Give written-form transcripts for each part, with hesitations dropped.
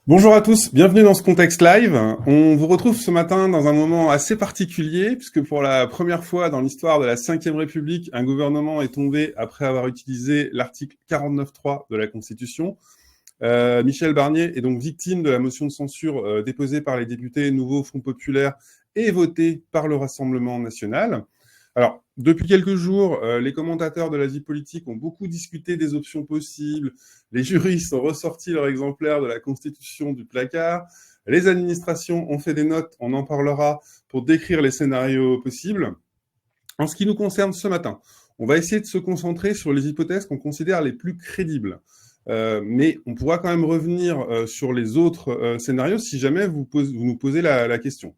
Bonjour à tous, bienvenue dans ce contexte live. On vous retrouve ce matin dans un moment assez particulier, puisque pour la première fois dans l'histoire de la Ve République, un gouvernement est tombé après avoir utilisé l'article 49.3 de la Constitution. Michel Barnier est donc victime de la motion de censure déposée par les députés Nouveau Front Populaire et votée par le Rassemblement national. Alors, depuis quelques jours, les commentateurs de la vie politique ont beaucoup discuté des options possibles. Les juristes ont ressorti leur exemplaire de la Constitution du placard. Les administrations ont fait des notes, on en parlera, pour décrire les scénarios possibles. En ce qui nous concerne ce matin, on va essayer de se concentrer sur les hypothèses qu'on considère les plus crédibles. Mais on pourra quand même revenir sur les autres scénarios si jamais vous nous posez la question.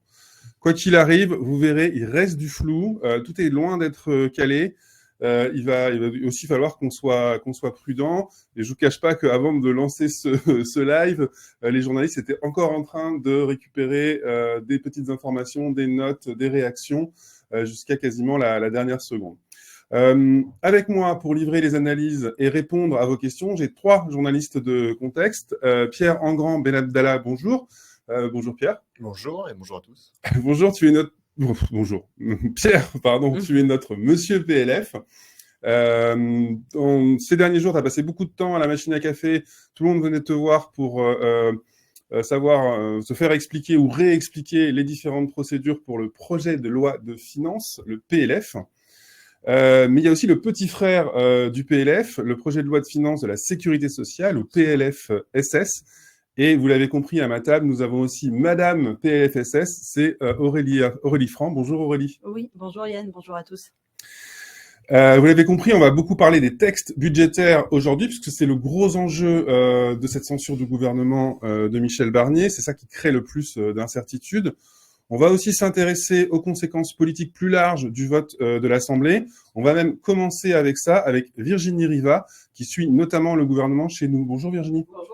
Quoi qu'il arrive, vous verrez, il reste du flou, tout est loin d'être calé. Il va aussi falloir qu'on soit prudent. Et je vous cache pas qu'avant de lancer ce live, les journalistes étaient encore en train de récupérer des petites informations, des notes, des réactions, jusqu'à quasiment la dernière seconde. Avec moi, pour livrer les analyses et répondre à vos questions, j'ai 3 journalistes de contexte. Pierre Engrand Benabdallah, bonjour. Bonjour Pierre. Bonjour et bonjour à tous. Bonjour, tu es notre... Bonjour. Pierre, pardon, tu es notre monsieur PLF. Ces derniers jours, tu as passé beaucoup de temps à la machine à café. Tout le monde venait te voir pour se faire expliquer ou réexpliquer les différentes procédures pour le projet de loi de finances, le PLF. Mais il y a aussi le petit frère du PLF, le projet de loi de finances de la sécurité sociale, ou PLF-SS. Et vous l'avez compris, à ma table, nous avons aussi Madame PLFSS, c'est Aurélie Franc. Bonjour Aurélie. Oui, bonjour Yann, bonjour à tous. Vous l'avez compris, on va beaucoup parler des textes budgétaires aujourd'hui, puisque c'est le gros enjeu de cette censure du gouvernement de Michel Barnier. C'est ça qui crée le plus d'incertitudes. On va aussi s'intéresser aux conséquences politiques plus larges du vote de l'Assemblée. On va même commencer avec ça, avec Virginie Riva, qui suit notamment le gouvernement chez nous. Bonjour Virginie. Bonjour.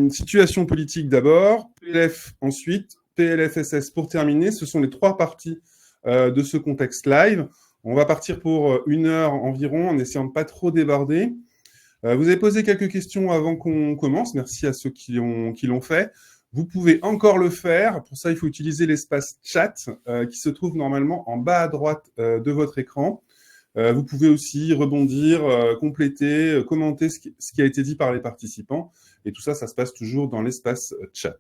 Situation politique d'abord, PLF ensuite, PLFSS pour terminer. Ce sont les 3 parties de ce contexte live. On va partir pour 1 heure environ en essayant de pas trop déborder. Vous avez posé quelques questions avant qu'on commence. Merci à ceux qui l'ont fait. Vous pouvez encore le faire. Pour ça, il faut utiliser l'espace chat qui se trouve normalement en bas à droite de votre écran. Vous pouvez aussi rebondir, compléter, commenter ce qui a été dit par les participants. Et tout ça, ça se passe toujours dans l'espace chat.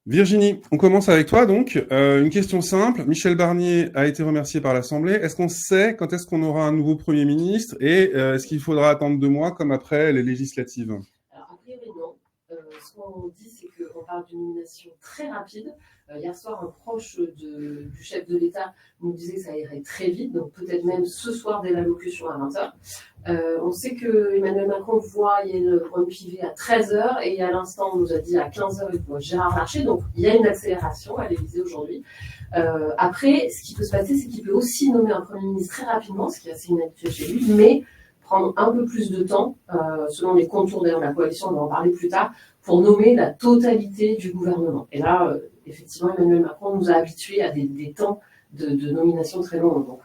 Virginie, on commence avec toi donc. Une question simple. Michel Barnier a été remercié par l'Assemblée. Est-ce qu'on sait quand est-ce qu'on aura un nouveau Premier ministre et est-ce qu'il faudra attendre 2 mois comme après les législatives? Alors, a priori, non. Ce qu'on dit, c'est qu'on parle d'une nomination très rapide. Hier soir, un proche du chef de l'État nous disait que ça irait très vite, donc peut-être même ce soir dès l'allocution à 20h. On sait que Emmanuel Macron voit Yael Braun-Pivet à 13h et à l'instant, on nous a dit à 15h, il voit Gérard Larcher. Donc, il y a une accélération à l'Élysée aujourd'hui. Après, ce qui peut se passer, c'est qu'il peut aussi nommer un Premier ministre très rapidement, ce qui est assez inhabituel chez lui, mais prendre un peu plus de temps, selon les contours de la coalition, on va en parler plus tard, pour nommer la totalité du gouvernement. Et là, effectivement, Emmanuel Macron nous a habitués à des temps de nomination très longs. Donc,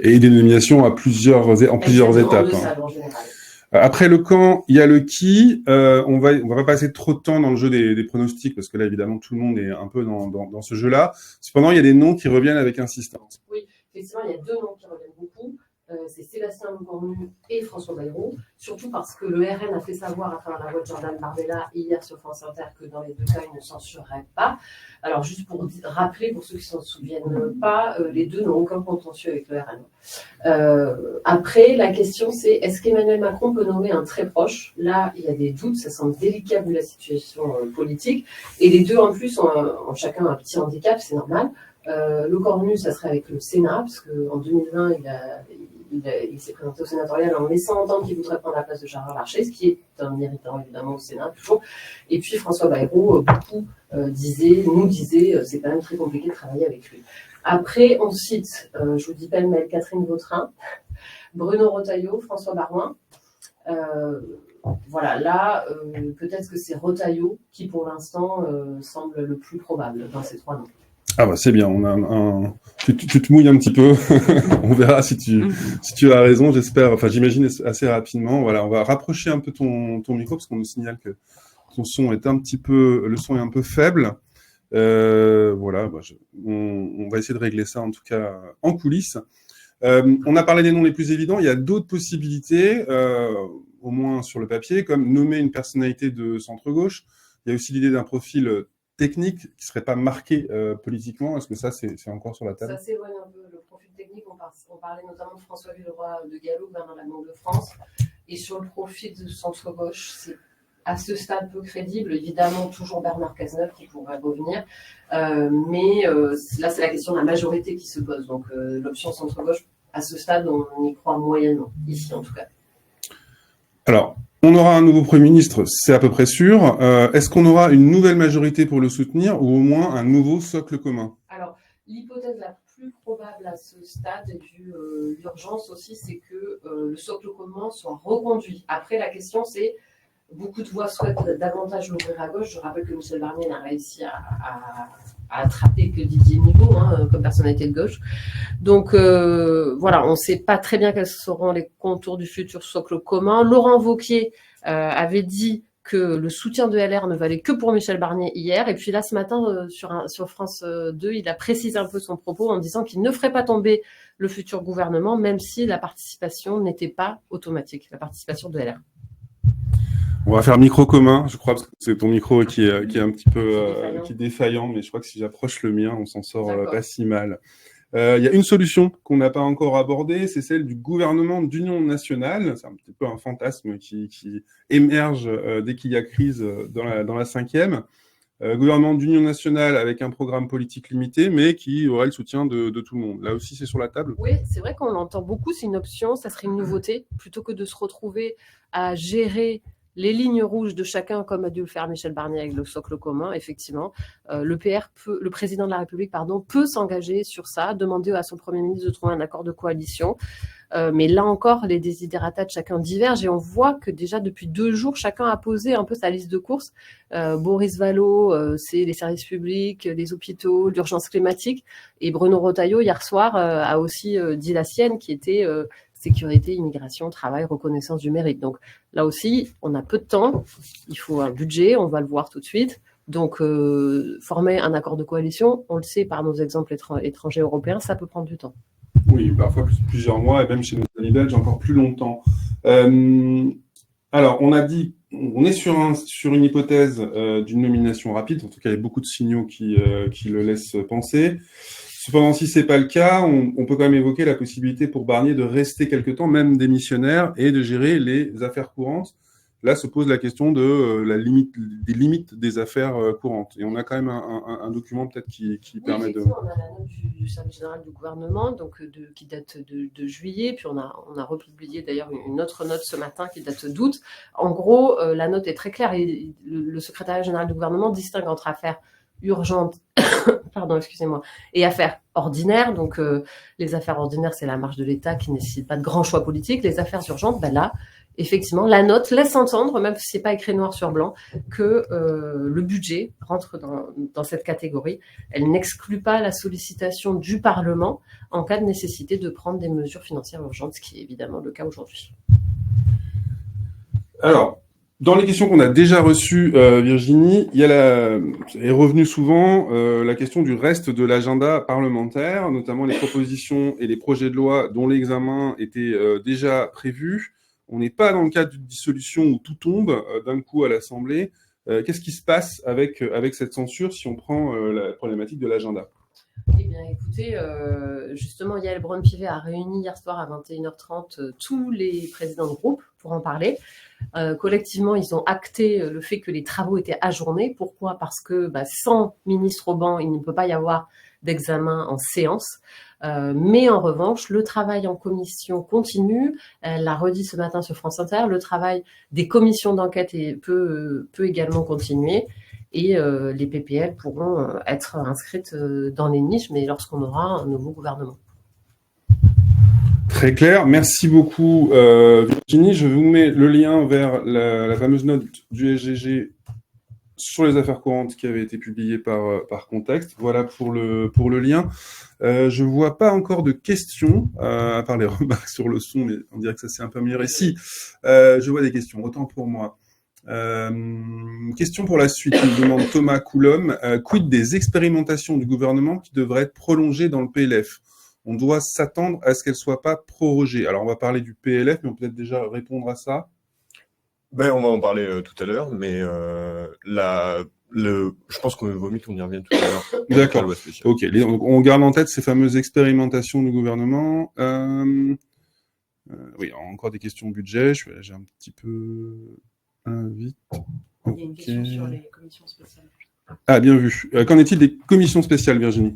et des nominations en plusieurs étapes. En général. Après le quand, il y a le qui. On va pas passer trop de temps dans le jeu des pronostics, parce que là, évidemment, tout le monde est un peu dans ce jeu-là. Cependant, il y a des noms qui reviennent avec insistance. Oui, effectivement, il y a 2 noms qui reviennent beaucoup. C'est Sébastien Lecornu et François Bayrou, surtout parce que le RN a fait savoir à travers la voix de Jordan Bardella hier sur France Inter que dans les 2 cas, il ne censurerait pas. Alors, juste pour rappeler, pour ceux qui ne s'en souviennent pas, les 2 n'ont aucun contentieux avec le RN. Après, la question c'est, est-ce qu'Emmanuel Macron peut nommer un très proche? Là, il y a des doutes, ça semble délicat vu la situation politique. Et les 2, en plus, ont chacun un petit handicap, c'est normal. Lecornu, ça serait avec le Sénat, parce qu'en 2020, il s'est présenté au sénatorial en laissant entendre qu'il voudrait prendre la place de Gérard Larcher, ce qui est un irritant évidemment au Sénat toujours. Et puis François Bayrou, beaucoup nous disait, c'est quand même très compliqué de travailler avec lui. Après, on cite, je vous dis pêle-mêle, Catherine Vautrin, Bruno Retailleau, François Baroin. Voilà, là, peut-être que c'est Retailleau qui pour l'instant semble le plus probable dans ces 3 noms. Ah bah c'est bien, on a tu te mouilles un petit peu, on verra si tu as raison, j'espère, enfin j'imagine assez rapidement. Voilà, on va rapprocher un peu ton micro parce qu'on nous signale que ton son est le son est un peu faible. Voilà, on va essayer de régler ça en tout cas en coulisses. On a parlé des noms les plus évidents, il y a d'autres possibilités, au moins sur le papier, comme nommer une personnalité de centre-gauche. Il y a aussi l'idée d'un profil technique qui serait pas marqué politiquement. Est-ce que ça, c'est encore sur la table? Ça s'éloigne un peu. Le profil technique, on parlait notamment de François Villeroy de Gallo, gouverneur de la Banque de France. Et sur le profil de centre-gauche, c'est à ce stade peu crédible. Évidemment, toujours Bernard Cazeneuve qui pourrait revenir. Mais là, c'est la question de la majorité qui se pose. Donc, l'option centre-gauche, à ce stade, on y croit moyennement, ici en tout cas. Alors, on aura un nouveau Premier ministre, c'est à peu près sûr. Est-ce qu'on aura une nouvelle majorité pour le soutenir ou au moins un nouveau socle commun? Alors, l'hypothèse la plus probable à ce stade, vu l'urgence aussi, c'est que le socle commun soit reconduit. Après, la question, c'est beaucoup de voix souhaitent davantage l'ouvrir à gauche. Je rappelle que Michel Barnier n'a réussi à attraper que Didier Migaud comme personnalité de gauche. Donc voilà, on ne sait pas très bien quels seront les contours du futur socle commun. Laurent Wauquiez avait dit que le soutien de LR ne valait que pour Michel Barnier hier. Et puis là, ce matin, sur France 2, il a précisé un peu son propos en disant qu'il ne ferait pas tomber le futur gouvernement, même si la participation n'était pas automatique, la participation de LR. On va faire micro commun, je crois, parce que c'est ton micro qui est un petit peu qui est défaillant, mais je crois que si j'approche le mien, on s'en sort pas si mal. Il y a une solution qu'on n'a pas encore abordée, c'est celle du gouvernement d'union nationale. C'est un petit peu un fantasme qui émerge dès qu'il y a crise dans la cinquième. Gouvernement d'union nationale avec un programme politique limité, mais qui aurait le soutien de tout le monde. Là aussi, c'est sur la table. Oui, c'est vrai qu'on l'entend beaucoup, c'est une option, ça serait une nouveauté, plutôt que de se retrouver à gérer les lignes rouges de chacun, comme a dû le faire Michel Barnier avec le socle commun, effectivement. Le président de la République, peut s'engager sur ça, demander à son Premier ministre de trouver un accord de coalition. Mais là encore, les desiderata de chacun divergent et on voit que déjà depuis 2 jours, chacun a posé un peu sa liste de courses. Boris Vallaud, c'est les services publics, les hôpitaux, l'urgence climatique. Et Bruno Retailleau, hier soir, a aussi dit la sienne, qui était sécurité, immigration, travail, reconnaissance du mérite. Donc là aussi, on a peu de temps, il faut un budget, on va le voir tout de suite. Donc former un accord de coalition, on le sait par nos exemples étrangers européens, ça peut prendre du temps. Oui, parfois plusieurs mois, et même chez nos amis belges, encore plus longtemps. Alors, on a dit, on est sur une hypothèse d'une nomination rapide. En tout cas, il y a beaucoup de signaux qui le laissent penser. Cependant, si c'est pas le cas, on peut quand même évoquer la possibilité pour Barnier de rester quelque temps, même démissionnaire, et de gérer les affaires courantes. Là se pose la question de des limites des affaires courantes. Et on a quand même un document peut-être qui permet de... On a la note du service général du gouvernement qui date de juillet, puis on a republié d'ailleurs une autre note ce matin qui date d'août. En gros, la note est très claire et le secrétariat général du gouvernement distingue entre affaires urgentes et affaires ordinaires. Donc les affaires ordinaires, c'est la marche de l'État qui ne nécessite pas de grands choix politiques. Les affaires urgentes, là, effectivement, la note laisse entendre, même si ce n'est pas écrit noir sur blanc, que le budget rentre dans cette catégorie. Elle n'exclut pas la sollicitation du Parlement en cas de nécessité de prendre des mesures financières urgentes, ce qui est évidemment le cas aujourd'hui. Alors, dans les questions qu'on a déjà reçues, Virginie, est revenu souvent la question du reste de l'agenda parlementaire, notamment les propositions et les projets de loi dont l'examen était déjà prévu. On n'est pas dans le cadre d'une dissolution où tout tombe d'un coup à l'Assemblée. Qu'est-ce qui se passe avec cette censure si on prend la problématique de l'agenda ? Eh bien, écoutez, justement, Yael Braun-Pivet a réuni hier soir à 21h30 tous les présidents de groupe pour en parler. Collectivement, ils ont acté le fait que les travaux étaient ajournés. Pourquoi ? Parce que sans ministre au banc, il ne peut pas y avoir d'examen en séance. Mais en revanche, le travail en commission continue. Elle l'a redit ce matin sur France Inter. Le travail des commissions d'enquête peut également continuer. Et les PPL pourront être inscrites dans les niches, mais lorsqu'on aura un nouveau gouvernement. Très clair. Merci beaucoup, Virginie. Je vous mets le lien vers la fameuse note du SGG sur les affaires courantes qui avait été publié par Contexte. Voilà pour le lien. Je vois pas encore de questions, à part les remarques sur le son, mais on dirait que ça s'est un peu amélioré. Si, je vois des questions, autant pour moi. Question pour la suite, nous demande Thomas Coulomb. Quid des expérimentations du gouvernement qui devraient être prolongées dans le PLF? On doit s'attendre à ce qu'elles ne soient pas prorogées. Alors, on va parler du PLF, mais on peut peut-être déjà répondre à ça. On va en parler tout à l'heure, mais je pense qu'on vaut mieux qu'on y revienne tout à l'heure. D'accord. Ok. On garde en tête ces fameuses expérimentations du gouvernement. Oui, encore des questions budget. J'ai un petit peu vite. Il y a une question sur les commissions spéciales. Ah, bien vu. Qu'en est-il des commissions spéciales, Virginie?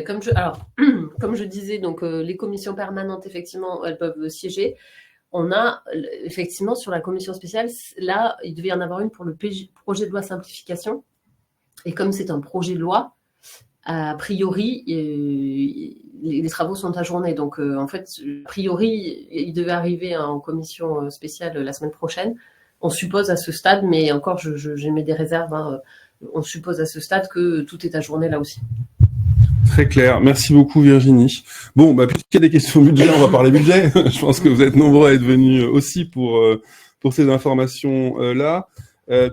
Comme je disais, donc les commissions permanentes, effectivement, elles peuvent siéger. On a effectivement sur la commission spéciale, là, il devait y en avoir une pour le projet de loi simplification. Et comme c'est un projet de loi, a priori, les travaux sont ajournés. Donc, en fait, a priori, il devait arriver en commission spéciale la semaine prochaine. On suppose à ce stade, mais encore, j'émets des réserves. On suppose à ce stade que tout est ajourné là aussi. Très clair. Merci beaucoup, Virginie. Bon, puisqu'il y a des questions budget, on va parler budget. Je pense que vous êtes nombreux à être venus aussi pour ces informations-là.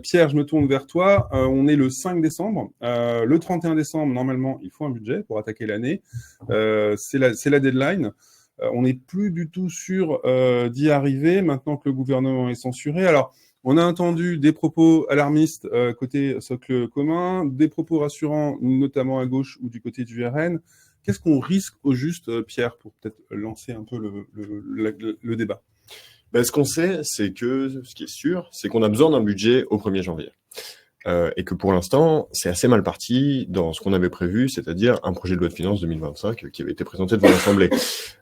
Pierre, je me tourne vers toi. On est le 5 décembre. Le 31 décembre, normalement, il faut un budget pour attaquer l'année. C'est la deadline. On n'est plus du tout sûr d'y arriver maintenant que le gouvernement est censuré. Alors, on a entendu des propos alarmistes côté socle commun, des propos rassurants, notamment à gauche ou du côté du RN. Qu'est-ce qu'on risque au juste, Pierre, pour peut-être lancer un peu le débat? Ce qu'on sait, c'est que ce qui est sûr, c'est qu'on a besoin d'un budget au 1er janvier. Et que pour l'instant, c'est assez mal parti dans ce qu'on avait prévu, c'est-à-dire un projet de loi de finances 2025 qui avait été présenté devant l'Assemblée.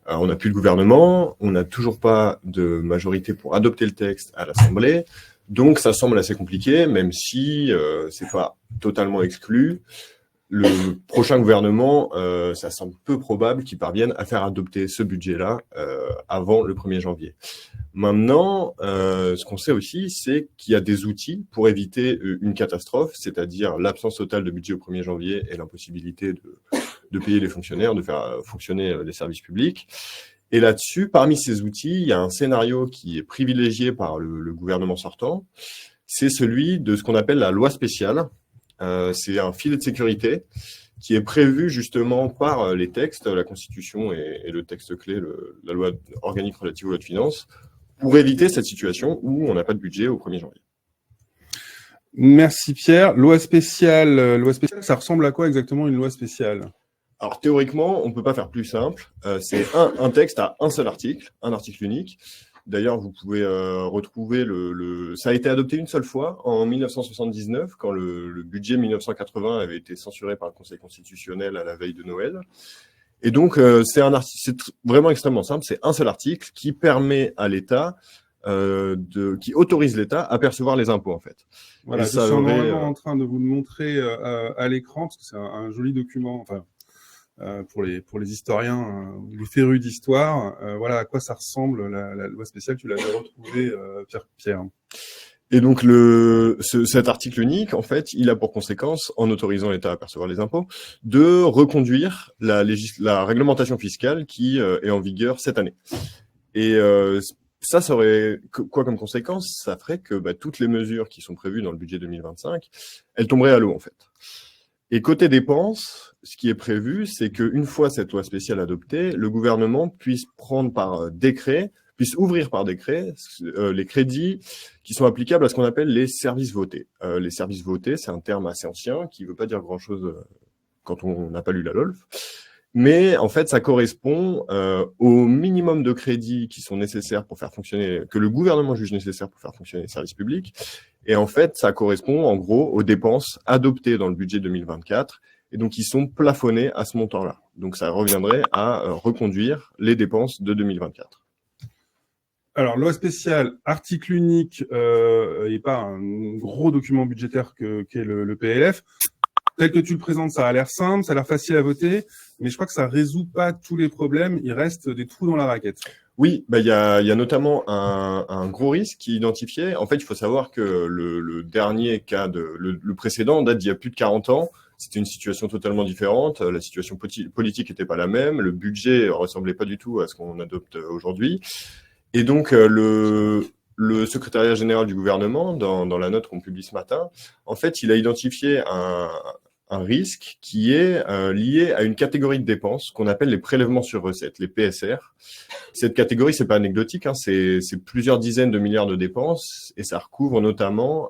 On n'a plus le gouvernement, on n'a toujours pas de majorité pour adopter le texte à l'Assemblée. Donc, ça semble assez compliqué, même si c'est pas totalement exclu. Le prochain gouvernement, ça semble peu probable qu'il parvienne à faire adopter ce budget-là avant le 1er janvier. Maintenant, ce qu'on sait aussi, c'est qu'il y a des outils pour éviter une catastrophe, c'est-à-dire l'absence totale de budget au 1er janvier et l'impossibilité de payer les fonctionnaires, de faire fonctionner les services publics. Et là-dessus, parmi ces outils, il y a un scénario qui est privilégié par le gouvernement sortant. C'est celui de ce qu'on appelle la loi spéciale. C'est un filet de sécurité qui est prévu justement par les textes, la Constitution et le texte clé, la loi organique relative aux lois de finances, pour éviter cette situation où on n'a pas de budget au 1er janvier. Merci Pierre. Loi spéciale, ça ressemble à quoi exactement une loi spéciale ? Alors théoriquement, on ne peut pas faire plus simple. C'est un texte à un seul article, un article unique. D'ailleurs, vous pouvez retrouver ça a été adopté une seule fois en 1979, quand le budget 1980 avait été censuré par le Conseil constitutionnel à la veille de Noël. Et donc, c'est vraiment extrêmement simple. C'est un seul article qui permet à l'État, qui autorise l'État à percevoir les impôts, en fait. Voilà, je suis normalement en train de vous le montrer à l'écran, parce que c'est un joli document, enfin, pour les historiens, les férus d'histoire. Voilà à quoi ça ressemble, la loi spéciale. Tu l'avais retrouvée, Pierre. Et donc, cet article unique, en fait, il a pour conséquence, en autorisant l'État à percevoir les impôts, de reconduire la réglementation fiscale qui est en vigueur cette année. Et ça aurait quoi comme conséquence? Ça ferait que toutes les mesures qui sont prévues dans le budget 2025, elles tomberaient à l'eau, en fait. Et côté dépenses, ce qui est prévu, c'est qu'une fois cette loi spéciale adoptée, le gouvernement puisse ouvrir par décret les crédits qui sont applicables à ce qu'on appelle les services votés. Les services votés, c'est un terme assez ancien qui ne veut pas dire grand-chose quand on n'a pas lu la LOLF. Mais en fait, ça correspond au minimum de crédits qui sont nécessaires pour faire fonctionner, que le gouvernement juge nécessaire pour faire fonctionner les services publics. Et en fait, ça correspond en gros aux dépenses adoptées dans le budget 2024. Et donc, ils sont plafonnés à ce montant-là. Donc, ça reviendrait à reconduire les dépenses de 2024. Alors, loi spéciale, article unique, et pas un gros document budgétaire qu'est le PLF. Tel que tu le présentes, ça a l'air simple, ça a l'air facile à voter, mais je crois que ça résout pas tous les problèmes. Il reste des trous dans la raquette. Oui, bah, il y a notamment un gros risque qui est identifié. En fait, il faut savoir que le dernier cas le précédent date d'il y a plus de 40 ans. C'était une situation totalement différente. La situation politique n'était pas la même. Le budget ressemblait pas du tout à ce qu'on adopte aujourd'hui. Et donc, le secrétariat général du gouvernement, dans la note qu'on publie ce matin, en fait, il a identifié un risque qui est lié à une catégorie de dépenses qu'on appelle les prélèvements sur recettes, les PSR. Cette catégorie, c'est pas anecdotique, hein, c'est plusieurs dizaines de milliards de dépenses et ça recouvre notamment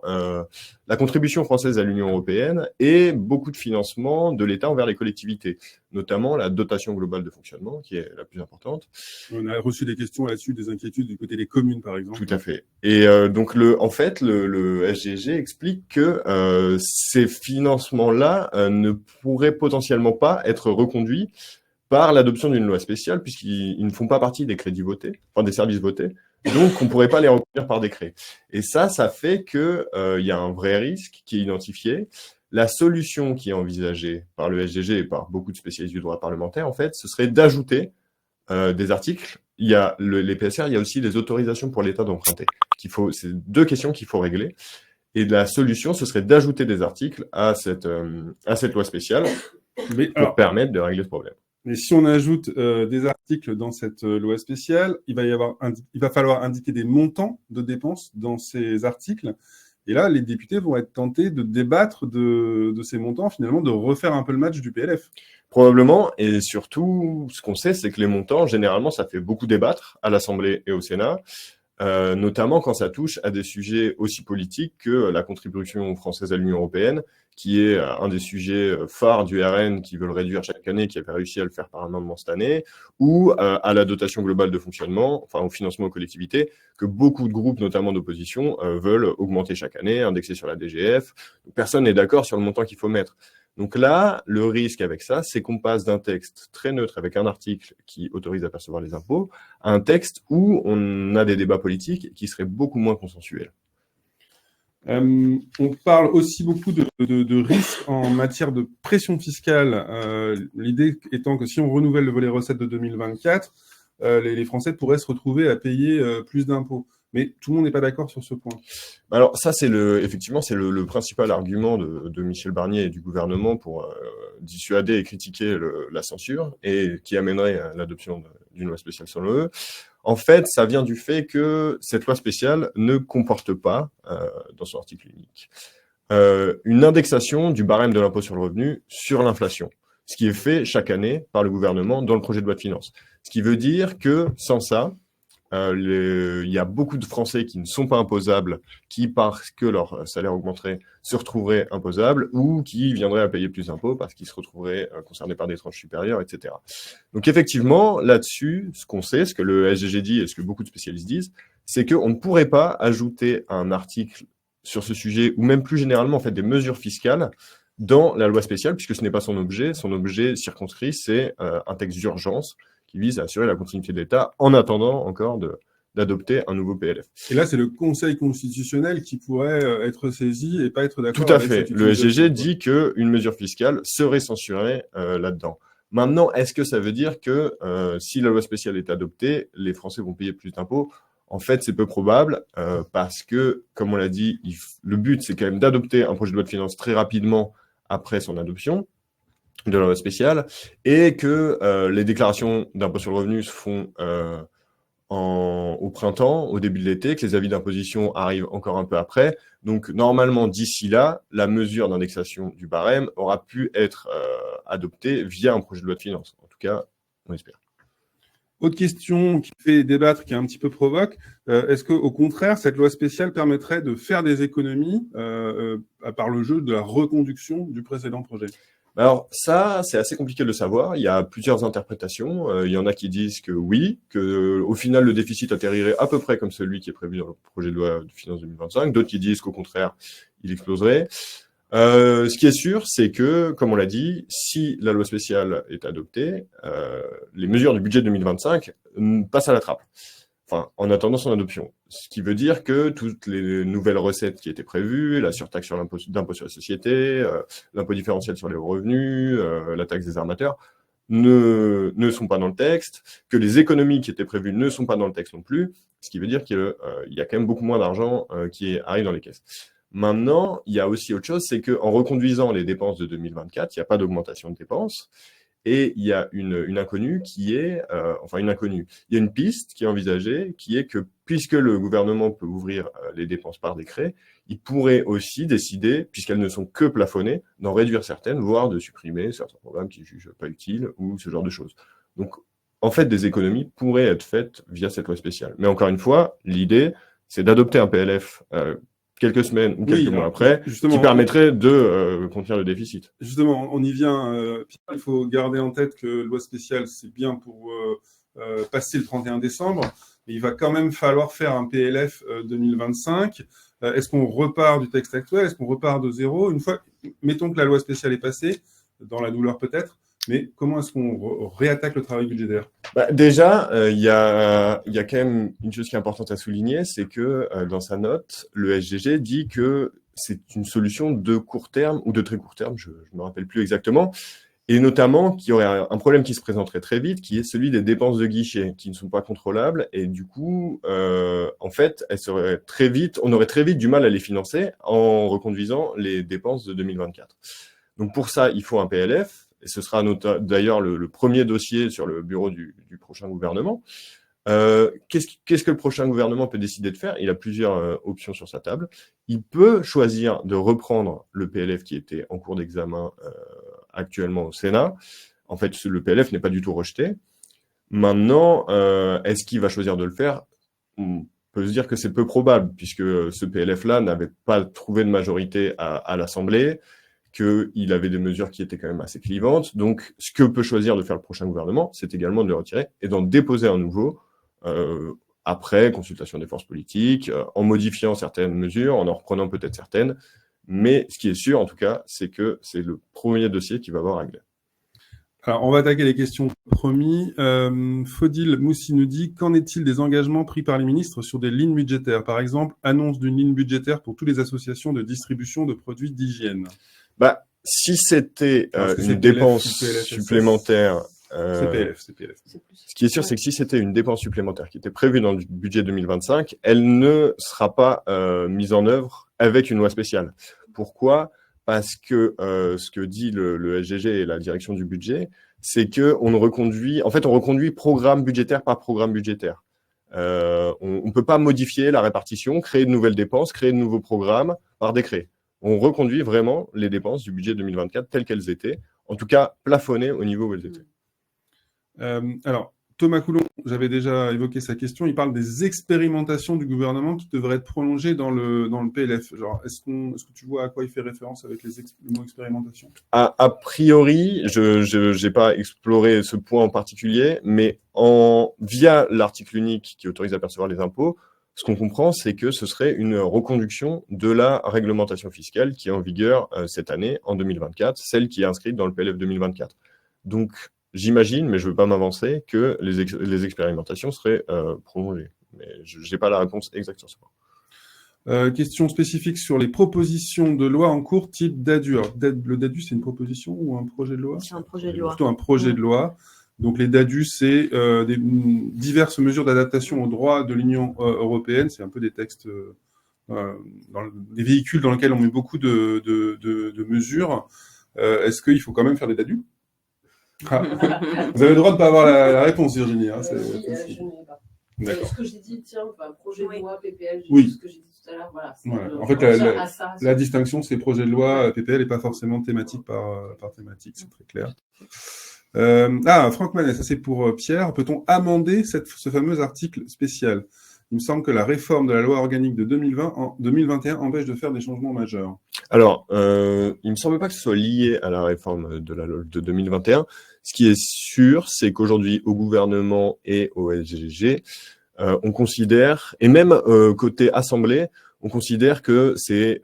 la contribution française à l'Union européenne et beaucoup de financements de l'État envers les collectivités, notamment la dotation globale de fonctionnement qui est la plus importante. On a reçu des questions là-dessus, des inquiétudes du côté des communes, par exemple. Tout à fait. Et donc en fait, le SGG explique que ces financements-là ne pourraient potentiellement pas être reconduits par l'adoption d'une loi spéciale, puisqu'ils ne font pas partie des crédits votés, enfin des services votés, donc on ne pourrait pas les reconduire par décret. Et ça fait que y a un vrai risque qui est identifié. La solution qui est envisagée par le SGG et par beaucoup de spécialistes du droit parlementaire, en fait, ce serait d'ajouter des articles. Il y a les PSR, il y a aussi les autorisations pour l'État d'emprunter. C'est deux questions qu'il faut régler. Et la solution, ce serait d'ajouter des articles à cette loi spéciale pour permettre de régler ce problème. Mais si on ajoute des articles dans cette loi spéciale, il va falloir indiquer des montants de dépenses dans ces articles. Et là, les députés vont être tentés de débattre de ces montants, finalement, de refaire un peu le match du PLF. Probablement, et surtout, ce qu'on sait, c'est que les montants, généralement, ça fait beaucoup débattre à l'Assemblée et au Sénat, notamment quand ça touche à des sujets aussi politiques que la contribution française à l'Union européenne, qui est un des sujets phares du RN qui veut le réduire chaque année, qui avait réussi à le faire par amendement cette année, ou à la dotation globale de fonctionnement, enfin au financement aux collectivités, que beaucoup de groupes, notamment d'opposition, veulent augmenter chaque année, indexer sur la DGF. Personne n'est d'accord sur le montant qu'il faut mettre. Donc là, le risque avec ça, c'est qu'on passe d'un texte très neutre avec un article qui autorise à percevoir les impôts à un texte où on a des débats politiques qui seraient beaucoup moins consensuels. On parle aussi beaucoup de risques en matière de pression fiscale. L'idée étant que si on renouvelle le volet recettes de 2024, les Français pourraient se retrouver à payer plus d'impôts. Mais tout le monde n'est pas d'accord sur ce point. Alors ça, effectivement, c'est le principal argument de Michel Barnier et du gouvernement pour dissuader et critiquer la censure et qui amènerait à l'adoption d'une loi spéciale sur l'OE. En fait, ça vient du fait que cette loi spéciale ne comporte pas, dans son article unique, une indexation du barème de l'impôt sur le revenu sur l'inflation, ce qui est fait chaque année par le gouvernement dans le projet de loi de finances. Ce qui veut dire que sans ça, il y a beaucoup de Français qui ne sont pas imposables, qui, parce que leur salaire augmenterait, se retrouveraient imposables, ou qui viendraient à payer plus d'impôts parce qu'ils se retrouveraient concernés par des tranches supérieures, etc. Donc effectivement, là-dessus, ce qu'on sait, ce que le SGG dit et ce que beaucoup de spécialistes disent, c'est qu'on ne pourrait pas ajouter un article sur ce sujet, ou même plus généralement, en fait, des mesures fiscales dans la loi spéciale, puisque ce n'est pas son objet. Son objet circonscrit, c'est un texte d'urgence qui vise à assurer la continuité de l'État en attendant encore d'adopter un nouveau PLF. Et là, c'est le Conseil constitutionnel qui pourrait être saisi et pas être d'accord. Tout à fait. Le SGG dit qu'une mesure fiscale serait censurée là-dedans. Maintenant, est-ce que ça veut dire que si la loi spéciale est adoptée, les Français vont payer plus d'impôts ? En fait, c'est peu probable parce que, comme on l'a dit, le but, c'est quand même d'adopter un projet de loi de finances très rapidement après son adoption de la loi spéciale, et que les déclarations d'impôt sur le revenu se font au printemps, au début de l'été, que les avis d'imposition arrivent encore un peu après. Donc, normalement, d'ici là, la mesure d'indexation du barème aura pu être adoptée via un projet de loi de finances. En tout cas, on espère. Autre question qui fait débattre, qui est un petit peu provoque, est-ce qu'au contraire, cette loi spéciale permettrait de faire des économies par le jeu de la reconduction du précédent projet ? Alors ça, c'est assez compliqué de le savoir. Il y a plusieurs interprétations. Il y en a qui disent que oui, que au final le déficit atterrirait à peu près comme celui qui est prévu dans le projet de loi de finances 2025. D'autres qui disent qu'au contraire, il exploserait. Ce qui est sûr, c'est que, comme on l'a dit, si la loi spéciale est adoptée, les mesures du budget 2025 passent à la trappe. Enfin, en attendant son adoption. Ce qui veut dire que toutes les nouvelles recettes qui étaient prévues, la surtaxe sur l'impôt sur la société, l'impôt différentiel sur les hauts revenus, la taxe des armateurs, ne sont pas dans le texte, que les économies qui étaient prévues ne sont pas dans le texte non plus, ce qui veut dire qu'il y a quand même beaucoup moins d'argent qui arrive dans les caisses. Maintenant, il y a aussi autre chose, c'est qu'en reconduisant les dépenses de 2024, il n'y a pas d'augmentation de dépenses, et il y a une inconnue qui est, une inconnue. Il y a une piste qui est envisagée, qui est que puisque le gouvernement peut ouvrir les dépenses par décret, il pourrait aussi décider, puisqu'elles ne sont que plafonnées, d'en réduire certaines, voire de supprimer certains programmes qu'il ne juge pas utiles ou ce genre de choses. Donc, en fait, des économies pourraient être faites via cette loi spéciale. Mais encore une fois, l'idée, c'est d'adopter un PLF quelques semaines ou quelques mois après, qui permettrait de contenir le déficit. Justement, on y vient. Il faut garder en tête que loi spéciale, c'est bien pour passer le 31 décembre, mais il va quand même falloir faire un PLF 2025. Est-ce qu'on repart du texte actuel? Est-ce qu'on repart de zéro? Une fois, mettons que la loi spéciale est passée, dans la douleur peut-être, mais comment est-ce qu'on réattaque le travail budgétaire? Déjà, il y a quand même une chose qui est importante à souligner, c'est que dans sa note, le SGG dit que c'est une solution de court terme ou de très court terme, je ne me rappelle plus exactement, et notamment qu'il y aurait un problème qui se présenterait très vite, qui est celui des dépenses de guichet, qui ne sont pas contrôlables, et du coup, en fait, on aurait très vite du mal à les financer en reconduisant les dépenses de 2024. Donc pour ça, il faut un PLF, et ce sera d'ailleurs le premier dossier sur le bureau du prochain gouvernement. Qu'est-ce que le prochain gouvernement peut décider de faire? Il a plusieurs options sur sa table. Il peut choisir de reprendre le PLF qui était en cours d'examen actuellement au Sénat. En fait, le PLF n'est pas du tout rejeté. Maintenant, est-ce qu'il va choisir de le faire? On peut se dire que c'est peu probable, puisque ce PLF-là n'avait pas trouvé de majorité à l'Assemblée, qu'il avait des mesures qui étaient quand même assez clivantes. Donc, ce que peut choisir de faire le prochain gouvernement, c'est également de le retirer et d'en déposer un nouveau, après consultation des forces politiques, en modifiant certaines mesures, en reprenant peut-être certaines. Mais ce qui est sûr, en tout cas, c'est que c'est le premier dossier qui va avoir réglé. Alors, on va attaquer les questions promis. Faudil Moussi nous dit, qu'en est-il des engagements pris par les ministres sur des lignes budgétaires? Par exemple, annonce d'une ligne budgétaire pour toutes les associations de distribution de produits d'hygiène. Si c'était une dépense supplémentaire... C'est PLF. Ce qui est sûr, c'est que si c'était une dépense supplémentaire qui était prévue dans le budget 2025, elle ne sera pas mise en œuvre avec une loi spéciale. Pourquoi? Parce que ce que dit le SGG et la direction du budget, c'est qu'on reconduit programme budgétaire par programme budgétaire. On ne peut pas modifier la répartition, créer de nouvelles dépenses, créer de nouveaux programmes par décret. On reconduit vraiment les dépenses du budget 2024 telles qu'elles étaient, en tout cas plafonnées au niveau où elles étaient. Alors, Thomas Coulon, j'avais déjà évoqué sa question, il parle des expérimentations du gouvernement qui devraient être prolongées dans le PLF. Genre, est-ce que tu vois à quoi il fait référence avec le mot expérimentation? A priori, je n'ai pas exploré ce point en particulier, mais via l'article unique qui autorise à percevoir les impôts, ce qu'on comprend, c'est que ce serait une reconduction de la réglementation fiscale qui est en vigueur cette année, en 2024, celle qui est inscrite dans le PLF 2024. Donc, j'imagine, mais je ne veux pas m'avancer, que les expérimentations seraient prolongées. Mais je n'ai pas la réponse exacte sur ce point. Question spécifique sur les propositions de loi en cours type DADU. Alors, le DADU, c'est une proposition ou un projet de loi? C'est un projet de loi. Plutôt un projet de loi. Donc les DADU, c'est diverses mesures d'adaptation au droit de l'Union européenne. C'est un peu des textes, des véhicules dans lesquels on met beaucoup de mesures. Est-ce qu'il faut quand même faire des DADU? Vous avez le droit de ne pas avoir la réponse, Virginie. Hein, je n'ai pas. Ce que j'ai dit, projet de loi, PPL, ce que j'ai dit tout à l'heure, voilà. En fait, la distinction, c'est projet de loi, PPL, et pas forcément thématique par thématique, c'est très clair. Franck Manet, ça c'est pour Pierre. Peut-on amender ce fameux article spécial? Il me semble que la réforme de la loi organique de 2021 empêche de faire des changements majeurs. Alors, il ne me semble pas que ce soit lié à la réforme de la loi de 2021. Ce qui est sûr, c'est qu'aujourd'hui, au gouvernement et au SGG, on considère, et même côté Assemblée, on considère que c'est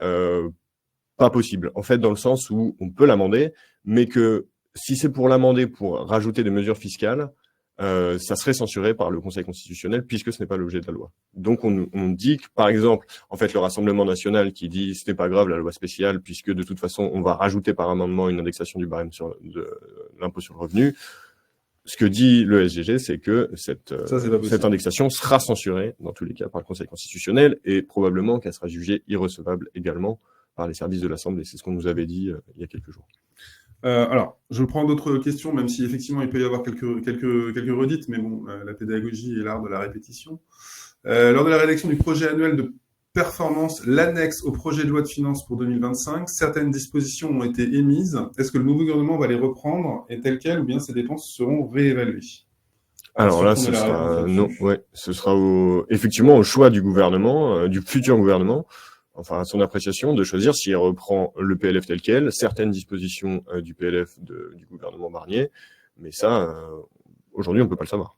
pas possible. En fait, dans le sens où on peut l'amender, mais que si c'est pour l'amender, pour rajouter des mesures fiscales, ça serait censuré par le Conseil constitutionnel puisque ce n'est pas l'objet de la loi. Donc on dit que, par exemple, en fait, le Rassemblement national qui dit ce n'est pas grave la loi spéciale puisque de toute façon on va rajouter par amendement une indexation du barème de l'impôt sur le revenu, ce que dit le SGG, c'est que cette possible. indexation sera censurée, dans tous les cas, par le Conseil constitutionnel, et probablement qu'elle sera jugée irrecevable également par les services de l'Assemblée. C'est ce qu'on nous avait dit il y a quelques jours. Alors, je prends d'autres questions, même si effectivement il peut y avoir quelques redites, mais bon, la pédagogie est l'art de la répétition. Lors de la rédaction du projet annuel de performance, l'annexe au projet de loi de finances pour 2025, certaines dispositions ont été émises. Est-ce que le nouveau gouvernement va les reprendre et telles quelles, ou bien ces dépenses seront réévaluées? Alors là, ce sera effectivement au choix du gouvernement, du futur gouvernement, enfin à son appréciation, de choisir s'il reprend le PLF tel quel, certaines dispositions du PLF du gouvernement Barnier, mais ça, aujourd'hui, on ne peut pas le savoir.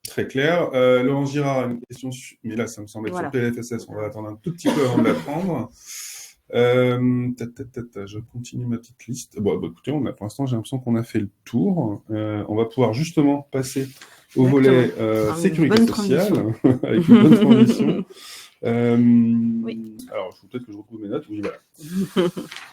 Très clair. Laurent Girard a une question, mais là, ça me semble être sur PLFSS. On va attendre un tout petit peu avant de la prendre. Je continue ma petite liste. Bon, écoutez, pour l'instant, j'ai l'impression qu'on a fait le tour. On va pouvoir justement passer au volet sécurité sociale, avec une bonne transition. Alors, il faut peut-être que je retrouve mes notes. Oui, voilà.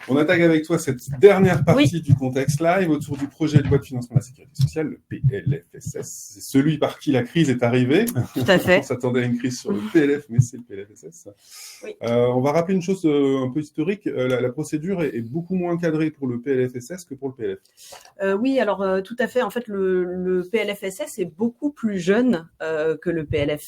On attaque avec toi cette dernière partie du contexte live autour du projet de loi de financement de la sécurité sociale, le PLFSS. C'est celui par qui la crise est arrivée. Tout à fait. On s'attendait à une crise sur le PLF, mais c'est le PLFSS. Oui. On va rappeler une chose un peu historique. La procédure est beaucoup moins cadrée pour le PLFSS que pour le PLF. Oui, alors tout à fait. En fait, le PLFSS est beaucoup plus jeune que le PLF.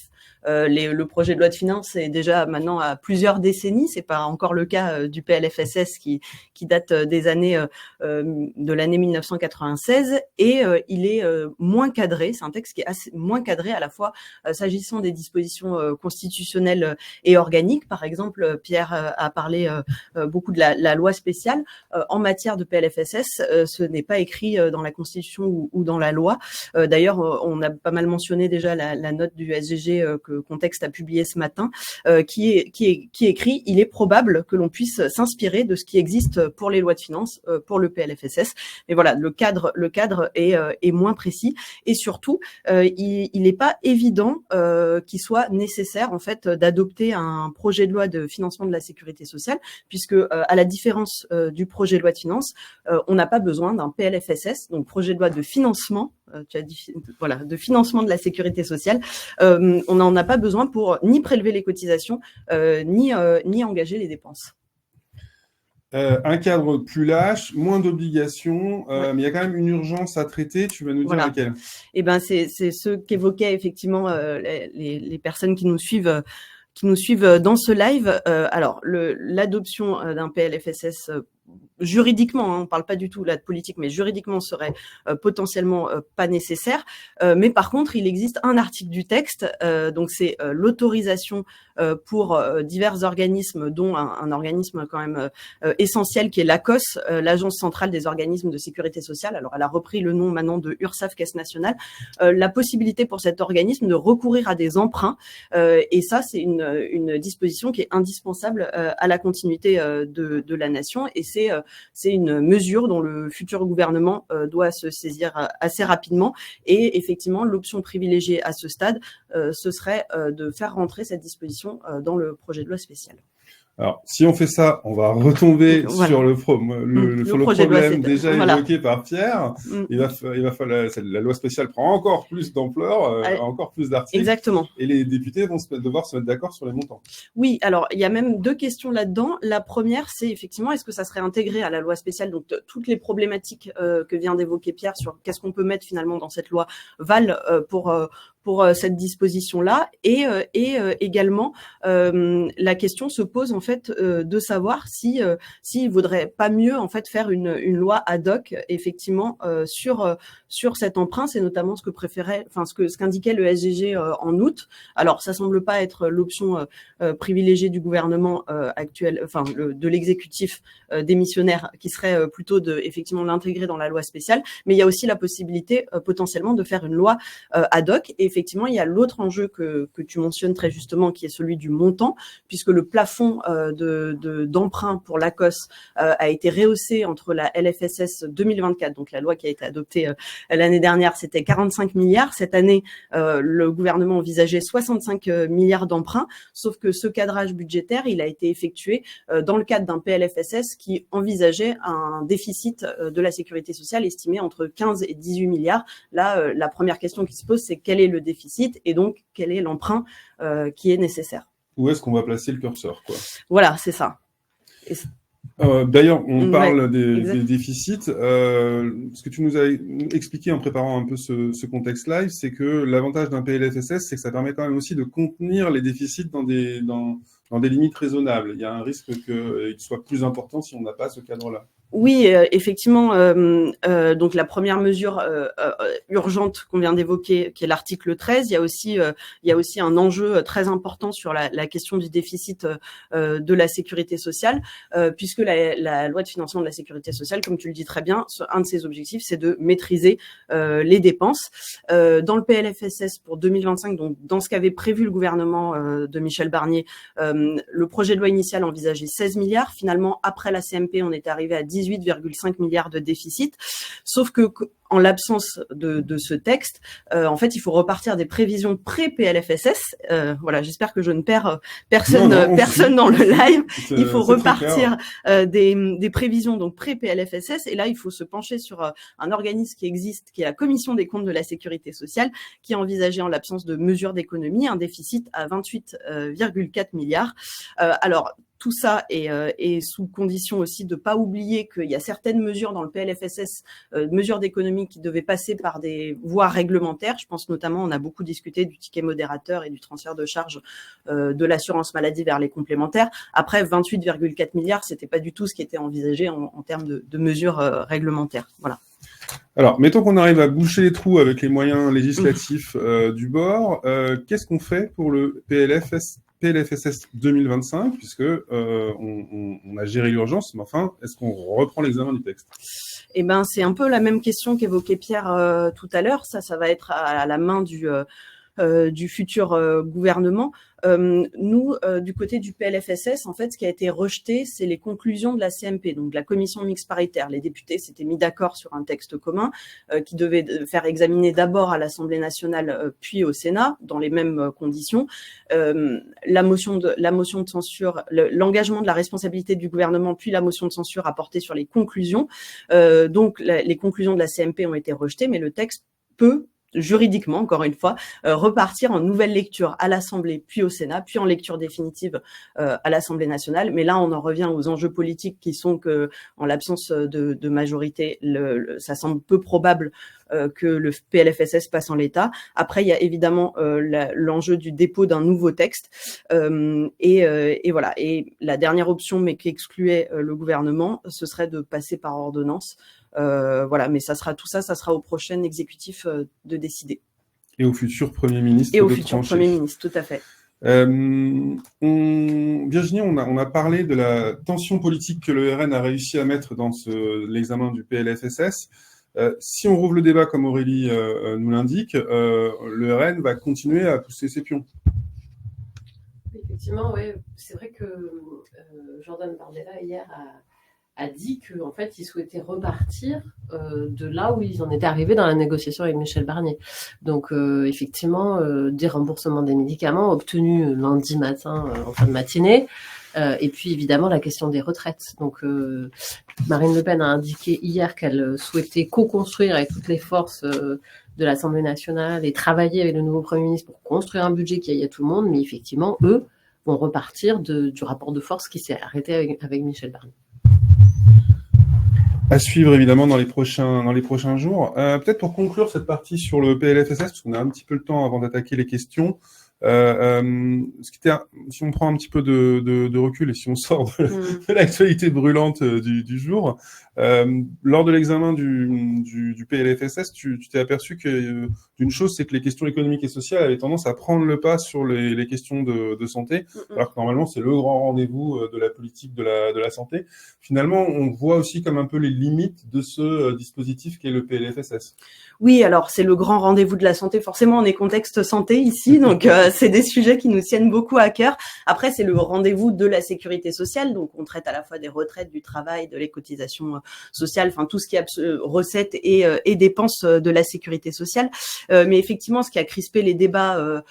Le projet de loi de finances est déjà maintenant à plusieurs décennies. C'est pas encore le cas du PLFSS qui date des années de l'année 1996 et il est moins cadré. C'est un texte qui est assez moins cadré à la fois s'agissant des dispositions constitutionnelles et organiques. Par exemple, Pierre a parlé beaucoup de la loi spéciale. En matière de PLFSS, ce n'est pas écrit dans la Constitution ou dans la loi. D'ailleurs, on a pas mal mentionné déjà la note du SGG que Contexte a publiée ce matin, qui écrit « Il est probable que l'on puisse s'inspirer de ce qui existe pour les lois de finances, pour le PLFSS ». Mais voilà, le cadre est moins précis et surtout, il n'est pas évident qu'il soit nécessaire en fait d'adopter un projet de loi de financement de la sécurité sociale, puisque à la différence du projet de loi de finances, on n'a pas besoin d'un PLFSS, donc projet de loi de financement. Tu as dit de financement de la sécurité sociale. On n'en a pas besoin pour ni prélever les cotisations, ni engager les dépenses. Un cadre plus lâche, moins d'obligations, mais il y a quand même une urgence à traiter. Tu vas nous dire laquelle? Eh ben, c'est ce qu'évoquaient effectivement les personnes qui nous suivent dans ce live. Alors, l'adoption d'un PLFSS juridiquement, on ne parle pas du tout là de politique, mais juridiquement serait potentiellement pas nécessaire. Mais par contre, il existe un article du texte, donc c'est l'autorisation pour divers organismes, dont un organisme quand même essentiel qui est l'ACOS, l'Agence centrale des organismes de sécurité sociale. Alors, elle a repris le nom maintenant de URSSAF Caisse nationale. La possibilité pour cet organisme de recourir à des emprunts, et ça, c'est une disposition qui est indispensable à la continuité de la nation, et c'est une mesure dont le futur gouvernement doit se saisir assez rapidement. Et effectivement, l'option privilégiée à ce stade, ce serait de faire rentrer cette disposition dans le projet de loi spécial. Alors, si on fait ça, on va retomber sur le problème déjà évoqué par Pierre. Il va falloir, la loi spéciale prend encore plus d'ampleur, encore plus d'articles. Exactement. Et les députés vont devoir se mettre d'accord sur les montants. Oui, alors il y a même deux questions là-dedans. La première, c'est effectivement, est-ce que ça serait intégré à la loi spéciale? Donc toutes les problématiques que vient d'évoquer Pierre sur qu'est-ce qu'on peut mettre finalement dans cette loi valent pour cette disposition-là, et également la question se pose en fait de savoir s'il vaudrait pas mieux en fait faire une loi ad hoc effectivement sur cet emprunt. C'est notamment ce qu'indiquait le SGG en août. Alors ça semble pas être l'option privilégiée du gouvernement actuel, enfin de l'exécutif démissionnaire, qui serait plutôt de effectivement l'intégrer dans la loi spéciale, mais il y a aussi la possibilité potentiellement de faire une loi ad hoc. Et effectivement, il y a l'autre enjeu que tu mentionnes très justement, qui est celui du montant, puisque le plafond plafond d'emprunt pour l'ACOS a été rehaussé entre la LFSS 2024, donc la loi qui a été adoptée l'année dernière, c'était 45 milliards. Cette année, le gouvernement envisageait 65 milliards d'emprunts, sauf que ce cadrage budgétaire, il a été effectué dans le cadre d'un PLFSS qui envisageait un déficit de la sécurité sociale estimé entre 15 et 18 milliards. Là, la première question qui se pose, c'est quel est le déficit et donc quel est l'emprunt qui est nécessaire. Où est-ce qu'on va placer le curseur, quoi? Voilà, c'est ça. D'ailleurs, on parle Ouais, des déficits. Ce que tu nous as expliqué en préparant un peu ce contexte live, c'est que l'avantage d'un PLFSS, c'est que ça permet quand même aussi de contenir les déficits dans des limites raisonnables. Il y a un risque qu'il soit plus important si on n'a pas ce cadre-là. Oui, effectivement. Donc la première mesure urgente qu'on vient d'évoquer, qui est l'article 13, il y a aussi un enjeu très important sur la question du déficit de la sécurité sociale, puisque la loi de financement de la sécurité sociale, comme tu le dis très bien, un de ses objectifs, c'est de maîtriser les dépenses. Dans le PLFSS pour 2025, donc dans ce qu'avait prévu le gouvernement de Michel Barnier, le projet de loi initial envisageait 16 milliards. Finalement, après la CMP, on était arrivé à 18,5 milliards de déficit. Sauf que, en l'absence de ce texte, en fait, il faut repartir des prévisions pré-PLFSS. Voilà, j'espère que je ne perds personne dans le live. Il faut repartir des prévisions donc pré-PLFSS. Et là, il faut se pencher sur un organisme qui existe, qui est la Commission des comptes de la sécurité sociale, qui a envisagé, en l'absence de mesures d'économie, un déficit à 28,4 milliards. Alors, tout ça est sous condition aussi de pas oublier qu'il y a certaines mesures dans le PLFSS, mesures d'économie qui devaient passer par des voies réglementaires. Je pense notamment, on a beaucoup discuté du ticket modérateur et du transfert de charges de l'assurance maladie vers les complémentaires. Après, 28,4 milliards, c'était pas du tout ce qui était envisagé en termes de mesures réglementaires. Voilà. Alors, mettons qu'on arrive à boucher les trous avec les moyens législatifs du bord. Qu'est-ce qu'on fait pour le PLFSS 2025, puisque on a géré l'urgence, mais enfin, est-ce qu'on reprend l'examen du texte? Eh ben, c'est un peu la même question qu'évoquait Pierre tout à l'heure. Ça va être à la main du futur gouvernement. Nous, du côté du PLFSS, en fait, ce qui a été rejeté, c'est les conclusions de la CMP, donc de la commission mixte paritaire. Les députés s'étaient mis d'accord sur un texte commun qui devait faire examiner d'abord à l'Assemblée nationale, puis au Sénat, dans les mêmes conditions. La motion de censure, l'engagement de la responsabilité du gouvernement, puis la motion de censure a porté sur les conclusions. Donc, les conclusions de la CMP ont été rejetées, mais le texte peut juridiquement, encore une fois, repartir en nouvelle lecture à l'Assemblée, puis au Sénat, puis en lecture définitive à l'Assemblée nationale. Mais là, on en revient aux enjeux politiques qui sont que, en l'absence de majorité, ça semble peu probable que le PLFSS passe en l'état. Après, il y a évidemment l'enjeu du dépôt d'un nouveau texte. Et voilà. Et la dernière option, mais qui excluait le gouvernement, ce serait de passer par ordonnance. Voilà, mais ça sera au prochain exécutif de décider. Et au futur Premier ministre. Et au futur Premier ministre, tout à fait. Virginie, on a parlé de la tension politique que le RN a réussi à mettre dans l'examen du PLFSS. Si on rouvre le débat comme Aurélie nous l'indique, le RN va continuer à pousser ses pions. Effectivement, oui. C'est vrai que Jordan Bardella, hier, a dit qu'en fait, il souhaitait repartir de là où ils en étaient arrivés dans la négociation avec Michel Barnier. Donc, effectivement, des remboursements des médicaments obtenus lundi matin en fin de matinée. Et puis, évidemment, la question des retraites. Donc, Marine Le Pen a indiqué hier qu'elle souhaitait co-construire avec toutes les forces de l'Assemblée nationale et travailler avec le nouveau Premier ministre pour construire un budget qui aille à tout le monde. Mais effectivement, eux vont repartir du rapport de force qui s'est arrêté avec Michel Barnier. À suivre évidemment dans les prochains jours. Peut-être pour conclure cette partie sur le PLFSS, parce qu'on a un petit peu le temps avant d'attaquer les questions. Si on prend un petit peu de recul et si on sort de l'actualité brûlante du jour, lors de l'examen du PLFSS, tu t'es aperçu que d'une chose, c'est que les questions économiques et sociales avaient tendance à prendre le pas sur les questions de santé, alors que normalement c'est le grand rendez-vous de la politique de la santé. Finalement, on voit aussi comme un peu les limites de ce dispositif qu'est le PLFSS. Oui, alors c'est le grand rendez-vous de la santé. Forcément, on est contexte santé ici, donc c'est des sujets qui nous tiennent beaucoup à cœur. Après, c'est le rendez-vous de la sécurité sociale, donc on traite à la fois des retraites, du travail, de les cotisations sociales, enfin tout ce qui est recettes et dépenses de la sécurité sociale. Mais effectivement, ce qui a crispé les débats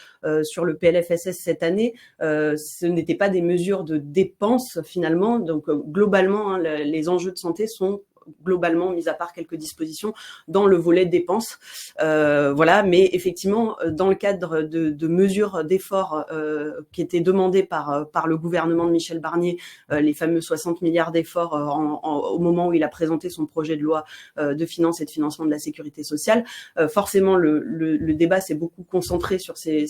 sur le PLFSS cette année, ce n'étaient pas des mesures de dépenses finalement. Donc globalement, les enjeux de santé sont globalement, mis à part quelques dispositions, dans le volet dépenses. Voilà, mais effectivement, dans le cadre de mesures d'efforts qui étaient demandées par le gouvernement de Michel Barnier, les fameux 60 milliards d'efforts au moment où il a présenté son projet de loi de finances et de financement de la sécurité sociale, forcément le débat s'est beaucoup concentré sur ces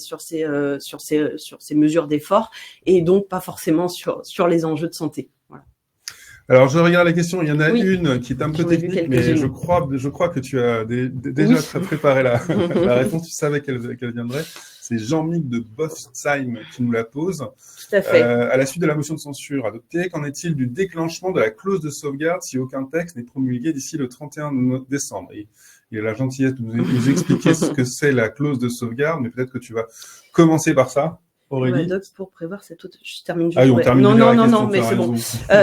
mesures d'efforts et donc pas forcément sur les enjeux de santé. Voilà. Alors, je regarde la question. Il y en a Oui. une qui est un peu technique, mais je crois que tu as déjà préparé la réponse. Tu savais qu'elle viendrait. C'est Jean-Mick de Bofsheim qui nous la pose. Tout à fait. À la suite de la motion de censure adoptée, qu'en est-il du déclenchement de la clause de sauvegarde si aucun texte n'est promulgué d'ici le 31 décembre? Il a la gentillesse de nous expliquer ce que c'est la clause de sauvegarde, mais peut-être que tu vas commencer par ça. Aurélie. Pour prévoir cette autre. Je termine juste. Ah, on termine non, mais c'est bon.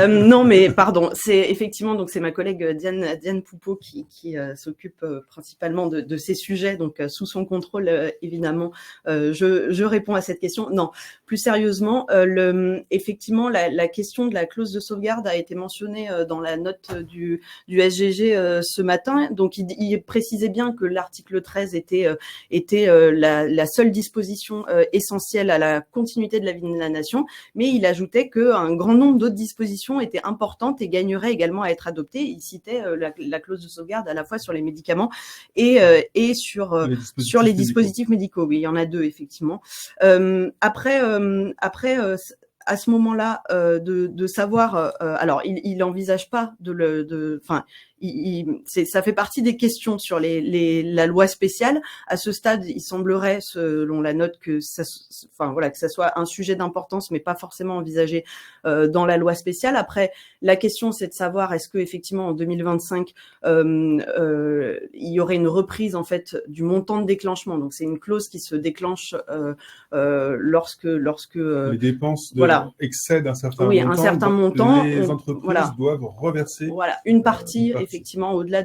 Non, mais pardon. C'est effectivement donc c'est ma collègue Diane Poupeau qui s'occupe principalement de ces sujets. Donc sous son contrôle évidemment, je réponds à cette question. Non, plus sérieusement, effectivement la question de la clause de sauvegarde a été mentionnée dans la note du SGG ce matin. Donc il précisait bien que l'article 13 était la seule disposition essentielle à la continuité de la vie de la nation, mais il ajoutait qu'un grand nombre d'autres dispositions étaient importantes et gagneraient également à être adoptées. Il citait la clause de sauvegarde à la fois sur les médicaments et sur les dispositifs médicaux. Oui, il y en a deux effectivement. Après, à ce moment-là, de savoir, alors il envisage pas ça fait partie des questions sur la loi spéciale. À ce stade, il semblerait, selon la note, que ça soit un sujet d'importance, mais pas forcément envisagé dans la loi spéciale. Après, la question, c'est de savoir est-ce que effectivement en 2025, il y aurait une reprise en fait du montant de déclenchement. Donc c'est une clause qui se déclenche lorsque les dépenses excèdent un certain montant. Oui, un certain montant. Les entreprises doivent reverser. Voilà, une partie. Effectivement, au-delà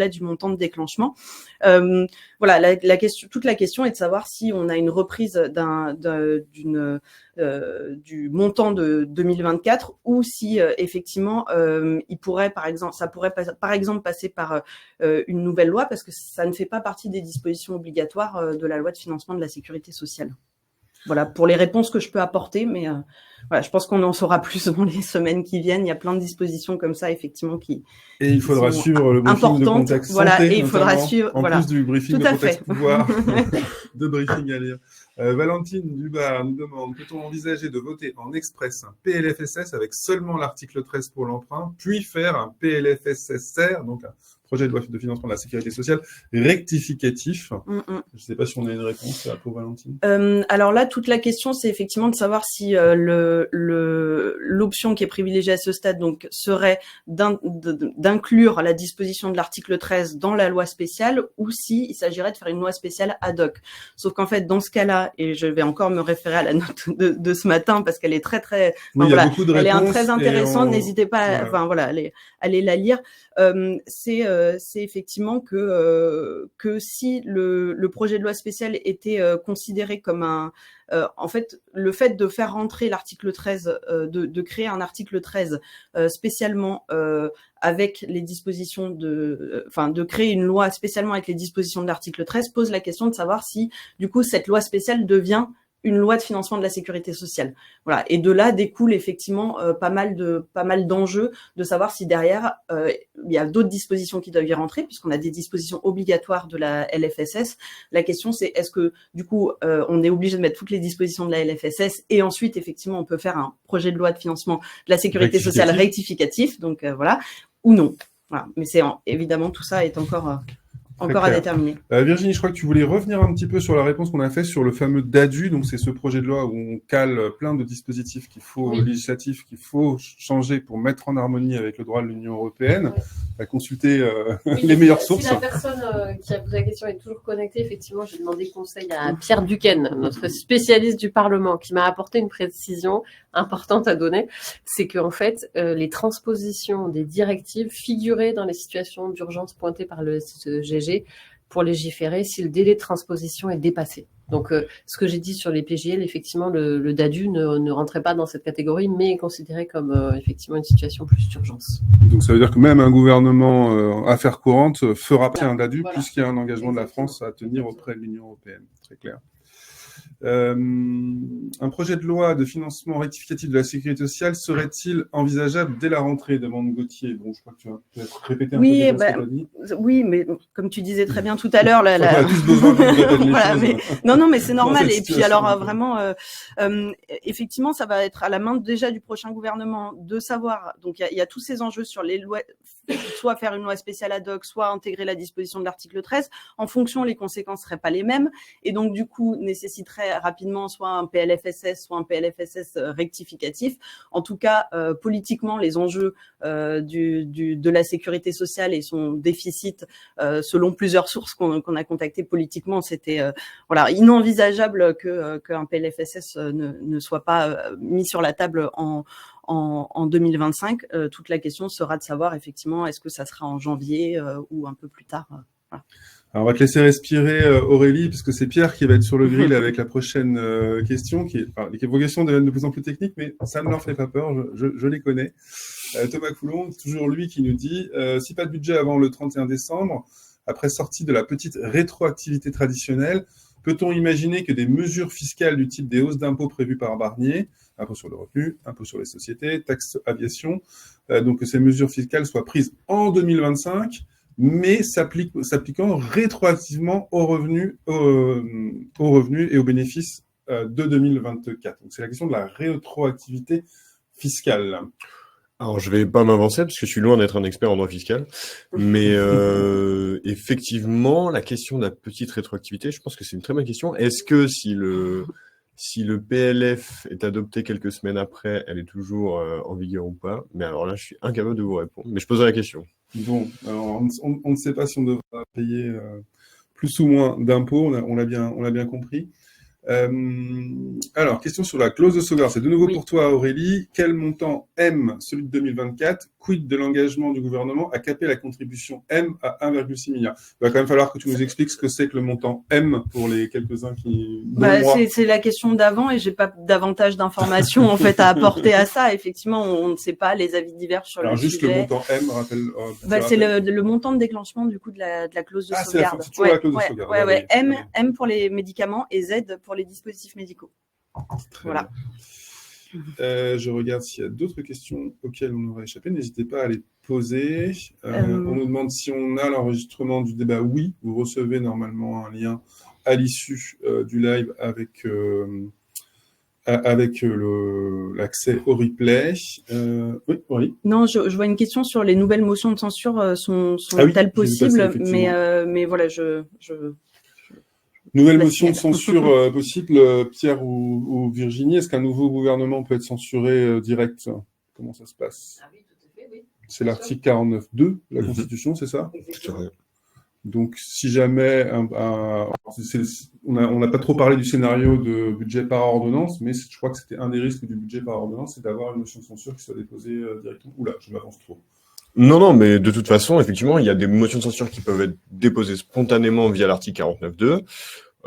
du montant de déclenchement. Voilà, toute la question est de savoir si on a une reprise du montant de 2024 ou si effectivement ça pourrait par exemple passer par une nouvelle loi parce que ça ne fait pas partie des dispositions obligatoires de la loi de financement de la sécurité sociale. Voilà, pour les réponses que je peux apporter, mais voilà, je pense qu'on en saura plus dans les semaines qui viennent. Il y a plein de dispositions comme ça, effectivement, et il faudra suivre le briefing de contexte santé, et il faudra suivre, en plus du briefing de contexte pouvoir, de briefing à lire. Valentine Dubar nous demande, peut-on envisager de voter en express un PLFSS avec seulement l'article 13 pour l'emprunt, puis faire un PLFSSR, donc un projet de loi de financement de la sécurité sociale rectificatif. Je ne sais pas si on a une réponse pour Valentine. Alors là, toute la question, c'est effectivement de savoir si l'option qui est privilégiée à ce stade donc serait d'inclure la disposition de l'article 13 dans la loi spéciale ou si il s'agirait de faire une loi spéciale ad hoc. Sauf qu'en fait, dans ce cas-là, et je vais encore me référer à la note de ce matin parce qu'elle est très elle est très intéressante. N'hésitez pas, allez la lire. C'est effectivement que si le projet de loi spéciale était considéré comme en fait, le fait de faire rentrer l'article 13, de créer un article 13 spécialement avec les dispositions de créer une loi spécialement avec les dispositions de l'article 13 pose la question de savoir si, du coup, cette loi spéciale devient une loi de financement de la sécurité sociale. Voilà. Et de là découle effectivement pas mal d'enjeux de savoir si derrière il y a d'autres dispositions qui doivent y rentrer puisqu'on a des dispositions obligatoires de la LFSS. La question c'est est-ce que du coup on est obligé de mettre toutes les dispositions de la LFSS et ensuite effectivement on peut faire un projet de loi de financement de la sécurité sociale rectificatif donc voilà ou non. Voilà. Mais évidemment tout ça est encore à déterminer. Virginie, je crois que tu voulais revenir un petit peu sur la réponse qu'on a faite sur le fameux DADU. Donc, c'est ce projet de loi où on cale plein de dispositifs législatifs qu'il faut changer pour mettre en harmonie avec le droit de l'Union européenne. à consulter Oui, les meilleures si sources. la personne qui a posé la question est toujours connectée, effectivement, j'ai demandé conseil à Pierre Duquesne, notre spécialiste du Parlement, qui m'a apporté une précision importante à donner. C'est qu'en fait, les transpositions des directives figuraient dans les situations d'urgence pointées par le GG pour légiférer si le délai de transposition est dépassé. Donc, ce que j'ai dit sur les PGL, effectivement, le DADU ne rentrait pas dans cette catégorie, mais est considéré comme effectivement une situation plus d'urgence. Donc ça veut dire que même un gouvernement affaires courantes fera passer un DADU Voilà. puisqu'il y a un engagement de la Exactement. France à tenir auprès de l'Union européenne. Très clair. Un projet de loi de financement rectificatif de la sécurité sociale serait-il envisageable dès la rentrée, demande Gauthier. Bon, je crois que tu vas peut-être répéter un peu déjà ce que tu as dit. Oui, mais comme tu disais très bien tout à l'heure, On a tous besoin qu'on nous répète les voilà, choses. mais non, mais c'est normal. cette Et puis situation. alors vraiment, effectivement, ça va être à la main déjà du prochain gouvernement de savoir. Donc il y a tous ces enjeux sur les lois, soit faire une loi spéciale ad hoc, soit intégrer la disposition de l'article 13. En fonction, les conséquences seraient pas les mêmes, et donc du coup nécessiterait rapidement soit un PLFSS, soit un PLFSS rectificatif. En tout cas, politiquement, les enjeux de la sécurité sociale et son déficit, selon plusieurs sources qu'on a contactées politiquement, c'était voilà, inenvisageable qu'un PLFSS ne soit pas mis sur la table en 2025. Toute la question sera de savoir effectivement est-ce que ça sera en janvier ou un peu plus tard. Voilà. Alors, on va te laisser respirer, Aurélie, puisque c'est Pierre qui va être sur le grill avec la prochaine question. Vos questions deviennent de plus en plus techniques, mais ça ne leur fait pas peur, je les connais. Thomas Coulon, toujours lui qui nous dit si pas de budget avant le 31 décembre, après sortie de la petite rétroactivité traditionnelle, peut-on imaginer que des mesures fiscales du type des hausses d'impôts prévues par Barnier, impôt sur le revenu, impôt sur les sociétés, taxe aviation, donc que ces mesures fiscales soient prises en 2025, mais s'appliquant rétroactivement aux revenus et aux bénéfices de 2024. Donc c'est la question de la rétroactivité fiscale. Alors, je vais pas m'avancer parce que je suis loin d'être un expert en droit fiscal, mais effectivement, la question de la petite rétroactivité, je pense que c'est une très bonne question. Est-ce que si le PLF est adopté quelques semaines après, elle est toujours en vigueur ou pas? Mais alors là, je suis incapable de vous répondre, mais je poserai la question. Bon, alors on ne sait pas si on devra payer plus ou moins d'impôts, on l'a bien compris. Alors, question sur la clause de sauvegarde. C'est de nouveau pour toi, Aurélie. Quel montant M, celui de 2024, quid de l'engagement du gouvernement à caper la contribution M à 1,6 milliard? Il va quand même falloir que tu nous expliques ce que c'est que le montant M pour les quelques-uns qui... C'est la question d'avant et j'ai pas davantage d'informations en fait à apporter à ça. Effectivement, on ne sait pas les avis divers sur le sujet. Alors juste le montant M, rappelle. C'est le montant de déclenchement du coup de la clause de sauvegarde. C'est toujours la clause de sauvegarde. Ouais. M pour les médicaments et Z pour les dispositifs médicaux. Voilà. Je regarde s'il y a d'autres questions auxquelles on aurait échappé. N'hésitez pas à les poser. On nous demande si on a l'enregistrement du débat. Oui, vous recevez normalement un lien à l'issue du live avec l'accès au replay. Oui. Non, je vois une question sur les nouvelles motions de censure sont-elles possibles, mais voilà, Nouvelle motion de censure possible, Pierre ou Virginie. Est-ce qu'un nouveau gouvernement peut être censuré direct? Comment ça se passe? Ah oui, tout à fait, oui. C'est l'article 49.2 de la Constitution, c'est ça? Exactement. Donc, si jamais on n'a pas trop parlé du scénario de budget par ordonnance, mais je crois que c'était un des risques du budget par ordonnance, c'est d'avoir une motion de censure qui soit déposée directement. Oula, je m'avance trop. Non, mais de toute façon, effectivement, il y a des motions de censure qui peuvent être déposées spontanément via l'article 49.2.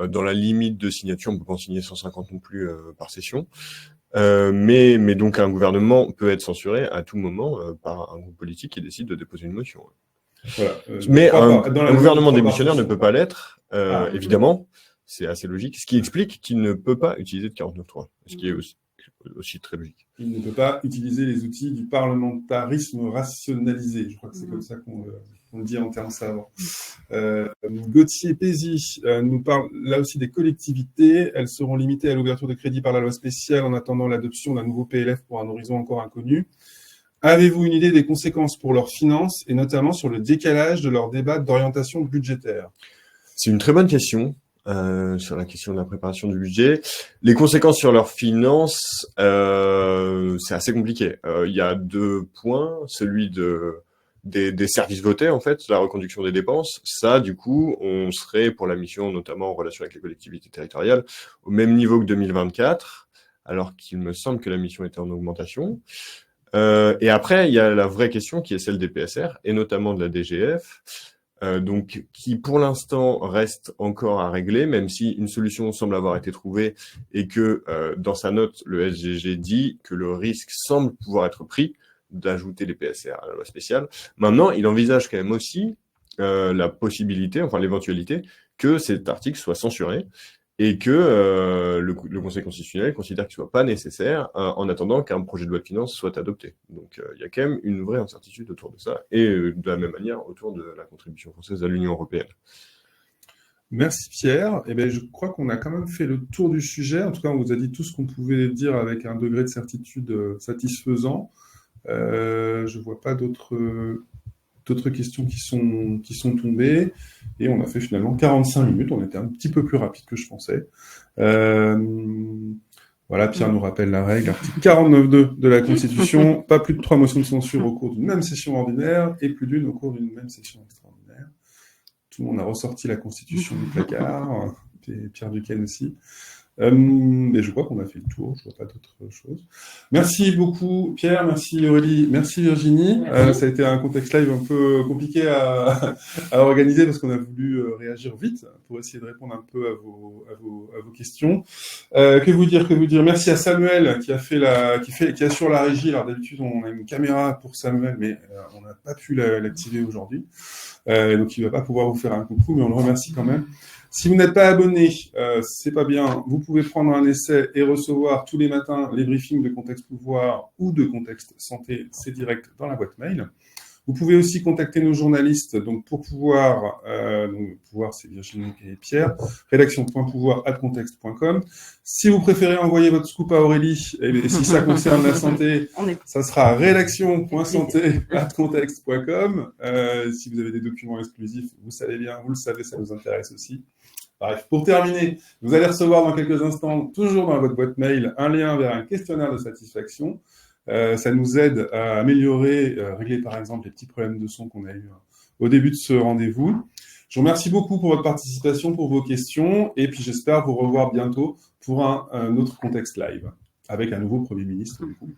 Dans la limite de signature, on ne peut pas en signer 150 non plus par session. Mais donc un gouvernement peut être censuré à tout moment par un groupe politique qui décide de déposer une motion. Voilà, mais un gouvernement démissionnaire ne peut pas l'être, évidemment, c'est assez logique, ce qui explique qu'il ne peut pas utiliser de 49.3, ce qui est aussi très logique. Il ne peut pas utiliser les outils du parlementarisme rationalisé, je crois que c'est comme ça qu'on le dit en termes savants. Gauthier Pézy nous parle là aussi des collectivités. Elles seront limitées à l'ouverture de crédit par la loi spéciale en attendant l'adoption d'un nouveau PLF pour un horizon encore inconnu. Avez-vous une idée des conséquences pour leurs finances et notamment sur le décalage de leur débat d'orientation budgétaire? C'est une très bonne question sur la question de la préparation du budget. Les conséquences sur leurs finances, c'est assez compliqué. Il y a deux points, celui de des services votés, en fait, la reconduction des dépenses. Ça, du coup, on serait pour la mission, notamment en relation avec les collectivités territoriales, au même niveau que 2024, alors qu'il me semble que la mission était en augmentation. Et après, il y a la vraie question qui est celle des PSR, et notamment de la DGF, donc qui pour l'instant reste encore à régler, même si une solution semble avoir été trouvée et que dans sa note, le SGG dit que le risque semble pouvoir être pris d'ajouter les PSR à la loi spéciale. Maintenant, il envisage quand même aussi la possibilité, enfin l'éventualité, que cet article soit censuré et que le Conseil constitutionnel considère qu'il ne soit pas nécessaire en attendant qu'un projet de loi de finances soit adopté. Donc il y a quand même une vraie incertitude autour de ça, et de la même manière autour de la contribution française à l'Union européenne. Merci Pierre. Eh bien, je crois qu'on a quand même fait le tour du sujet. En tout cas, on vous a dit tout ce qu'on pouvait dire avec un degré de certitude satisfaisant. Je ne vois pas d'autres questions qui sont tombées, et on a fait finalement 45 minutes, on était un petit peu plus rapide que je pensais. Voilà, Pierre nous rappelle la règle, article 49.2 de la Constitution, pas plus de 3 motions de censure au cours d'une même session ordinaire, et plus d'une au cours d'une même session extraordinaire. Tout le monde a ressorti la Constitution du placard, et Pierre Duquesne aussi. Mais je crois qu'on a fait le tour, je vois pas d'autres choses. Merci beaucoup Pierre, merci Aurélie, merci Virginie. Merci. Ça a été un contexte live un peu compliqué à organiser parce qu'on a voulu réagir vite pour essayer de répondre un peu à vos questions. Que vous dire Merci à Samuel qui assure la régie. Alors d'habitude on a une caméra pour Samuel, mais on n'a pas pu l'activer aujourd'hui. Donc il va pas pouvoir vous faire un coucou, mais on le remercie quand même. Si vous n'êtes pas abonné, c'est pas bien. Vous pouvez prendre un essai et recevoir tous les matins les briefings de Contexte Pouvoir ou de Contexte Santé. C'est direct dans la boîte mail. Vous pouvez aussi contacter nos journalistes. Donc pour pouvoir c'est Virginie et Pierre. rédaction.pouvoir@contexte.com. Si vous préférez envoyer votre scoop à Aurélie, et si ça concerne la santé, ça sera rédaction.santé@contexte.com. Si vous avez des documents exclusifs, vous le savez, ça nous intéresse aussi. Bref, pour terminer, vous allez recevoir dans quelques instants, toujours dans votre boîte mail, un lien vers un questionnaire de satisfaction. Ça nous aide à améliorer, régler par exemple les petits problèmes de son qu'on a eu au début de ce rendez-vous. Je vous remercie beaucoup pour votre participation, pour vos questions, et puis j'espère vous revoir bientôt pour un autre contexte live, avec un nouveau Premier ministre du coup.